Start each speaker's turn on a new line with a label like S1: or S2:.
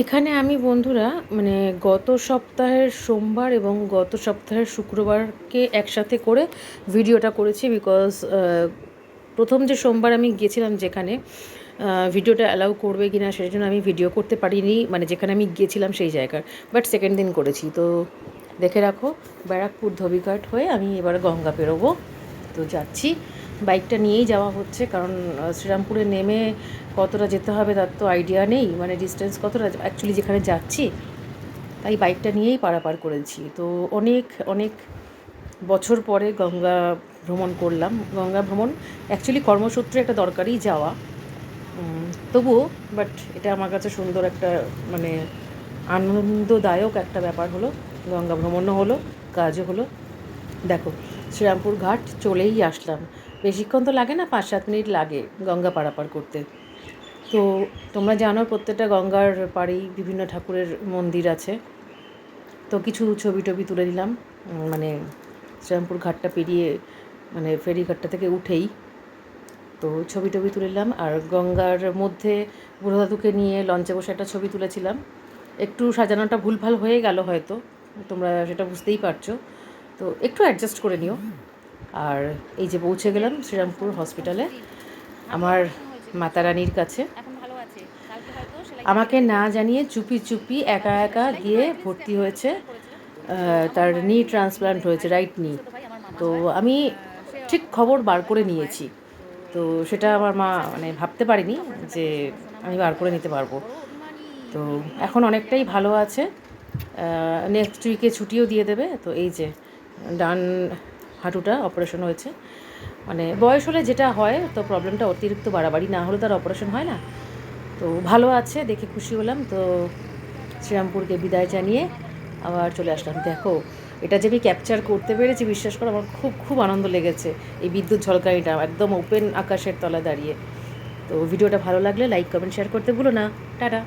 S1: এখানে আমি বন্ধুরা মানে গত সপ্তাহের সোমবার এবং গত সপ্তাহের শুক্রবারকে একসাথে করে ভিডিওটা করেছি বিকজ প্রথম যে সোমবার আমি গেছিলাম যেখানে ভিডিওটা অ্যালাউ করবে কি না সেই জন্য আমি ভিডিও করতে পারিনি, মানে যেখানে আমি গিয়েছিলাম সেই জায়গার। বাট সেকেন্ড দিন করেছি। তো দেখে রাখো, ব্যারাকপুর ধবিঘাট হয়ে আমি এবার গঙ্গা পেরোবো। তো যাচ্ছি, বাইকটা নিয়েই যাওয়া হচ্ছে কারণ শ্রীরামপুরে নেমে কতটা যেতে হবে তার তো আইডিয়া নেই, মানে ডিস্টেন্স কতটা অ্যাকচুয়ালি যেখানে যাচ্ছি। তাই বাইকটা নিয়েই পারাপার করেছি। তো অনেক অনেক বছর পরে গঙ্গা ভ্রমণ করলাম। গঙ্গা ভ্রমণ অ্যাকচুয়ালি কর্মসূত্রে একটা দরকারি যাওয়া, তবুও বাট এটা আমার কাছে সুন্দর একটা মানে আনন্দদায়ক একটা ব্যাপার হলো। গঙ্গা ভ্রমণও হলো, কাজও হলো। দেখো, শ্রীরামপুর ঘাট চলেই আসলাম। বেশিক্ষণ তো লাগে না, 5-7 মিনিট লাগে গঙ্গা পারাপার করতে। তো তোমরা জানো প্রত্যেকটা গঙ্গার পাড়েই বিভিন্ন ঠাকুরের মন্দির আছে। তো কিছু ছবি টবি তুলে নিলাম, মানে শ্রীরামপুর ঘাটটা পেরিয়ে, মানে ফেরিঘাটটা থেকে উঠেই। তো ছবি টবি তুলে নিলাম। আর গঙ্গার মধ্যে বুড়ো দাদুকে নিয়ে লঞ্চে বসে একটা ছবি তুলেছিলাম। একটু সাজানোটা ভুলভাল হয়ে গেল হয়তো, তোমরা সেটা বুঝতেই পারছো। তো একটু অ্যাডজাস্ট করে নিও। আর এই যে পৌঁছে গেলাম শ্রীরামপুর হসপিটালে, আমার মাতারানির কাছে। আমাকে না জানিয়ে চুপি চুপি একা একা গিয়ে ভর্তি হয়েছে। তার নি ট্রান্সপ্লান্ট হয়েছে, রাইট নি। তো আমি ঠিক খবর বার করে নিয়েছি। তো সেটা আমার মা মানে ভাবতে পারিনি যে আমি বার করে নিতে পারবো। তো এখন অনেকটাই ভালো আছে। নেক্সট উইকে ছুটিও দিয়ে দেবে। তো এই যে ডান হাঁটুটা অপারেশন হয়েছে, মানে বয়স হলে যেটা হয়, তো প্রবলেমটা অতিরিক্ত বাড়াবাড়ি না হলে তার অপারেশন হয় না। তো ভালো আছে, দেখে খুশি হলাম। তো শ্রীরামপুরকে বিদায় জানিয়ে আবার চলে আসলাম। দেখো, এটা যে আমি ক্যাপচার করতে পেরেছি, বিশ্বাস করো আমার খুব খুব আনন্দ লেগেছে। এই বিদ্যুৎ ঝলকানিটা একদম ওপেন আকাশের তলায় দাঁড়িয়ে। তো ভিডিওটা ভালো লাগলে লাইক কমেন্ট শেয়ার করতে ভুলো না। টাটা।